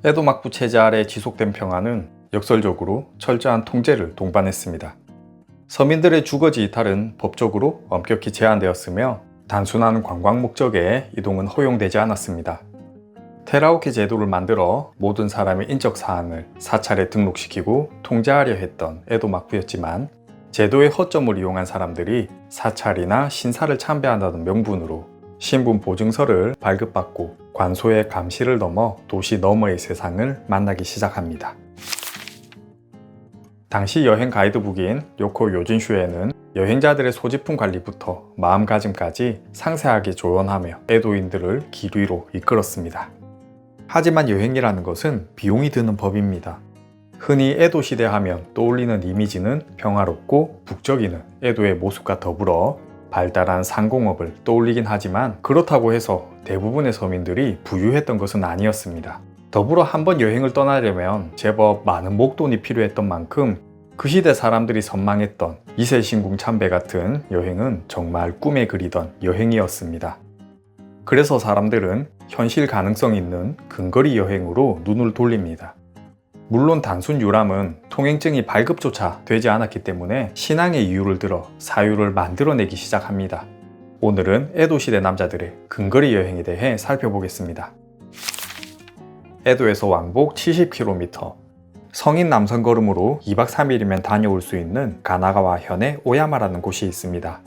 에도막부 체제 아래 지속된 평화는 역설적으로 철저한 통제를 동반했습니다. 서민들의 주거지 이탈은 법적으로 엄격히 제한되었으며 단순한 관광 목적의 이동은 허용되지 않았습니다. 테라오케 제도를 만들어 모든 사람의 인적 사항을 사찰에 등록시키고 통제하려 했던 에도막부였지만 제도의 허점을 이용한 사람들이 사찰이나 신사를 참배한다는 명분으로 신분 보증서를 발급받고 관소의 감시를 넘어 도시 너머의 세상을 만나기 시작합니다. 당시 여행 가이드북인 요코 요진슈에는 여행자들의 소지품 관리부터 마음가짐까지 상세하게 조언하며 에도인들을 길 위로 이끌었습니다. 하지만 여행이라는 것은 비용이 드는 법입니다. 흔히 에도 시대 하면 떠올리는 이미지는 평화롭고 북적이는 에도의 모습과 더불어 발달한 상공업을 떠올리긴 하지만 그렇다고 해서 대부분의 서민들이 부유했던 것은 아니었습니다. 더불어 한번 여행을 떠나려면 제법 많은 목돈이 필요했던 만큼 그 시대 사람들이 선망했던 이세신궁 참배 같은 여행은 정말 꿈에 그리던 여행이었습니다. 그래서 사람들은 현실 가능성 있는 근거리 여행으로 눈을 돌립니다. 물론 단순 유람은 통행증이 발급조차 되지 않았기 때문에 신앙의 이유를 들어 사유를 만들어내기 시작합니다. 오늘은 에도시대 남자들의 근거리 여행에 대해 살펴보겠습니다. 에도에서 왕복 70km, 성인 남성 걸음으로 2박 3일이면 다녀올 수 있는 가나가와 현의 오야마라는 곳이 있습니다.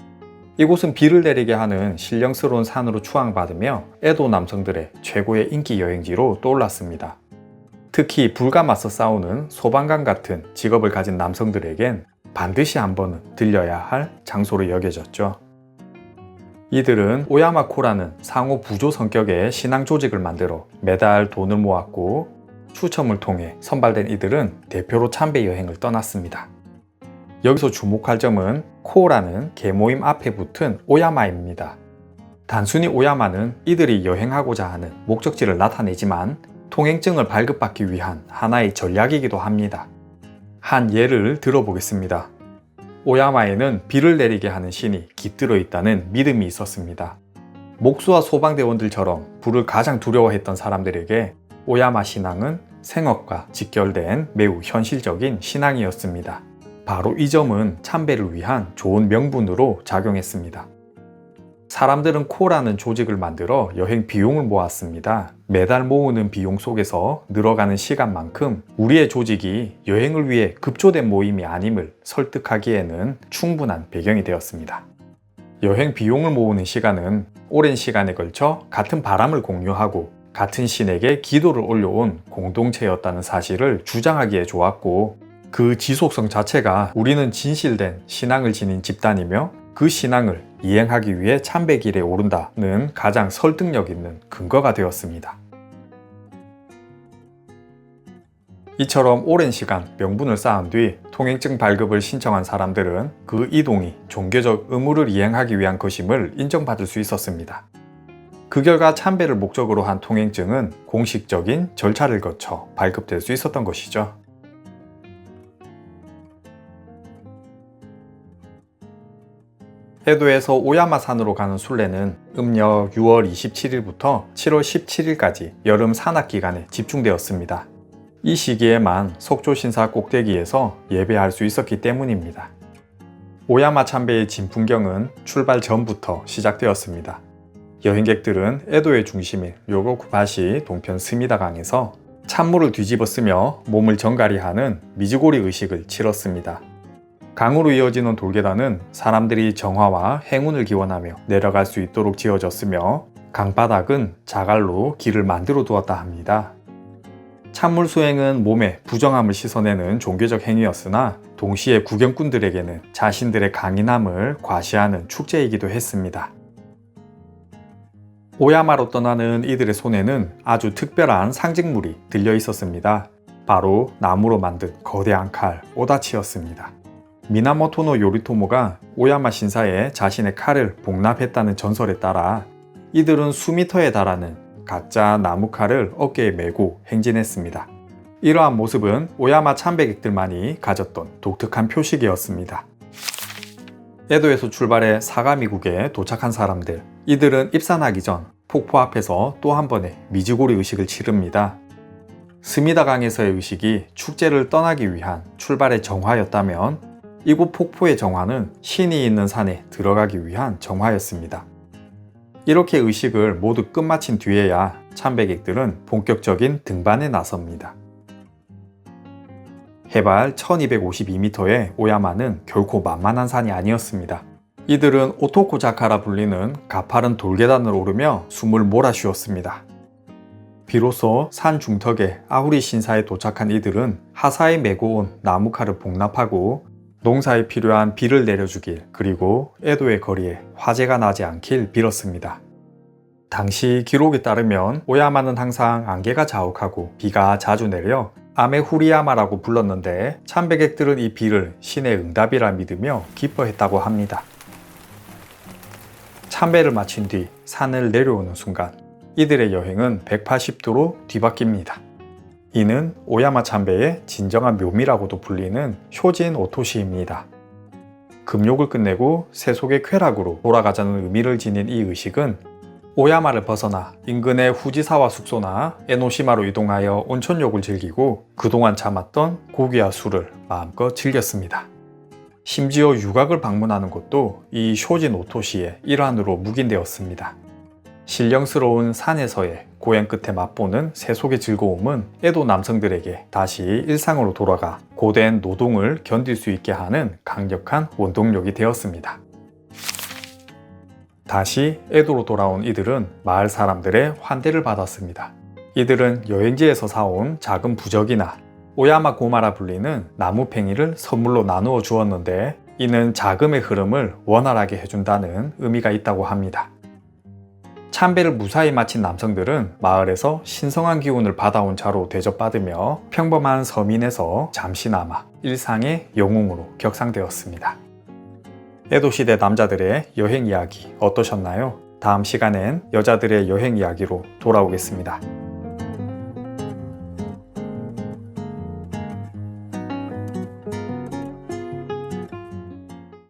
이곳은 비를 내리게 하는 신령스러운 산으로 추앙받으며 에도 남성들의 최고의 인기 여행지로 떠올랐습니다. 특히 불과 맞서 싸우는 소방관 같은 직업을 가진 남성들에겐 반드시 한 번은 들려야 할 장소로 여겨졌죠. 이들은 오야마코라는 상호 부조 성격의 신앙 조직을 만들어 매달 돈을 모았고 추첨을 통해 선발된 이들은 대표로 참배 여행을 떠났습니다. 여기서 주목할 점은 코라는 계모임 앞에 붙은 오야마입니다. 단순히 오야마는 이들이 여행하고자 하는 목적지를 나타내지만 통행증을 발급받기 위한 하나의 전략이기도 합니다. 한 예를 들어보겠습니다. 오야마에는 비를 내리게 하는 신이 깃들어 있다는 믿음이 있었습니다. 목수와 소방대원들처럼 불을 가장 두려워했던 사람들에게 오야마 신앙은 생업과 직결된 매우 현실적인 신앙이었습니다. 바로 이 점은 참배를 위한 좋은 명분으로 작용했습니다. 사람들은 코라는 조직을 만들어 여행 비용을 모았습니다. 매달 모으는 비용 속에서 늘어가는 시간만큼 우리의 조직이 여행을 위해 급조된 모임이 아님을 설득하기에는 충분한 배경이 되었습니다. 여행 비용을 모으는 시간은 오랜 시간에 걸쳐 같은 바람을 공유하고 같은 신에게 기도를 올려온 공동체였다는 사실을 주장하기에 좋았고 그 지속성 자체가 우리는 진실된 신앙을 지닌 집단이며 그 신앙을 이행하기 위해 참배길에 오른다는 가장 설득력 있는 근거가 되었습니다. 이처럼 오랜 시간 명분을 쌓은 뒤 통행증 발급을 신청한 사람들은 그 이동이 종교적 의무를 이행하기 위한 것임을 인정받을 수 있었습니다. 그 결과 참배를 목적으로 한 통행증은 공식적인 절차를 거쳐 발급될 수 있었던 것이죠. 에도에서 오야마산으로 가는 순례는 음력 6월 27일부터 7월 17일까지 여름 산악 기간에 집중되었습니다. 이 시기에만 속초신사 꼭대기에서 예배할 수 있었기 때문입니다. 오야마 참배의 진풍경은 출발 전부터 시작되었습니다. 여행객들은 에도의 중심인 료고쿠바시 동편 스미다강에서 찬물을 뒤집어 쓰며 몸을 정갈이하는 미즈고리 의식을 치렀습니다. 강으로 이어지는 돌계단은 사람들이 정화와 행운을 기원하며 내려갈 수 있도록 지어졌으며 강바닥은 자갈로 길을 만들어 두었다 합니다. 찬물 수행은 몸에 부정함을 씻어내는 종교적 행위였으나 동시에 구경꾼들에게는 자신들의 강인함을 과시하는 축제이기도 했습니다. 오야마로 떠나는 이들의 손에는 아주 특별한 상징물이 들려 있었습니다. 바로 나무로 만든 거대한 칼, 오다치였습니다. 미나모토노 요리토모가 오야마 신사에 자신의 칼을 복납했다는 전설에 따라 이들은 수미터에 달하는 가짜 나무 칼을 어깨에 메고 행진했습니다. 이러한 모습은 오야마 참배객들만이 가졌던 독특한 표식이었습니다. 에도에서 출발해 사가미국에 도착한 사람들, 이들은 입산하기 전 폭포 앞에서 또 한 번의 미즈고리 의식을 치릅니다. 스미다강에서의 의식이 축제를 떠나기 위한 출발의 정화였다면 이곳 폭포의 정화는 신이 있는 산에 들어가기 위한 정화였습니다. 이렇게 의식을 모두 끝마친 뒤에야 참배객들은 본격적인 등반에 나섭니다. 해발 1252m의 오야마는 결코 만만한 산이 아니었습니다. 이들은 오토코자카라 불리는 가파른 돌계단을 오르며 숨을 몰아쉬었습니다. 비로소 산 중턱에 아후리 신사에 도착한 이들은 하사에 메고 온 나무칼을 복납하고 농사에 필요한 비를 내려주길, 그리고 에도의 거리에 화재가 나지 않길 빌었습니다. 당시 기록에 따르면 오야마는 항상 안개가 자욱하고 비가 자주 내려 아메후리야마라고 불렀는데 참배객들은 이 비를 신의 응답이라 믿으며 기뻐했다고 합니다. 참배를 마친 뒤 산을 내려오는 순간 이들의 여행은 180도로 뒤바뀝니다. 이는 오야마 참배의 진정한 묘미라고도 불리는 쇼진 오토시입니다. 금욕을 끝내고 세속의 쾌락으로 돌아가자는 의미를 지닌 이 의식은 오야마를 벗어나 인근의 후지사와 숙소나 에노시마로 이동하여 온천욕을 즐기고 그동안 참았던 고기와 술을 마음껏 즐겼습니다. 심지어 유곽을 방문하는 것도 이 쇼진 오토시의 일환으로 묵인되었습니다. 신령스러운 산에서의 고행 끝에 맛보는 세속의 즐거움은 에도 남성들에게 다시 일상으로 돌아가 고된 노동을 견딜 수 있게 하는 강력한 원동력이 되었습니다. 다시 에도로 돌아온 이들은 마을 사람들의 환대를 받았습니다. 이들은 여행지에서 사온 작은 부적이나 오야마 고마라 불리는 나무팽이를 선물로 나누어 주었는데 이는 자금의 흐름을 원활하게 해준다는 의미가 있다고 합니다. 참배를 무사히 마친 남성들은 마을에서 신성한 기운을 받아온 자로 대접받으며 평범한 서민에서 잠시나마 일상의 영웅으로 격상되었습니다. 에도시대 남자들의 여행 이야기 어떠셨나요? 다음 시간엔 여자들의 여행 이야기로 돌아오겠습니다.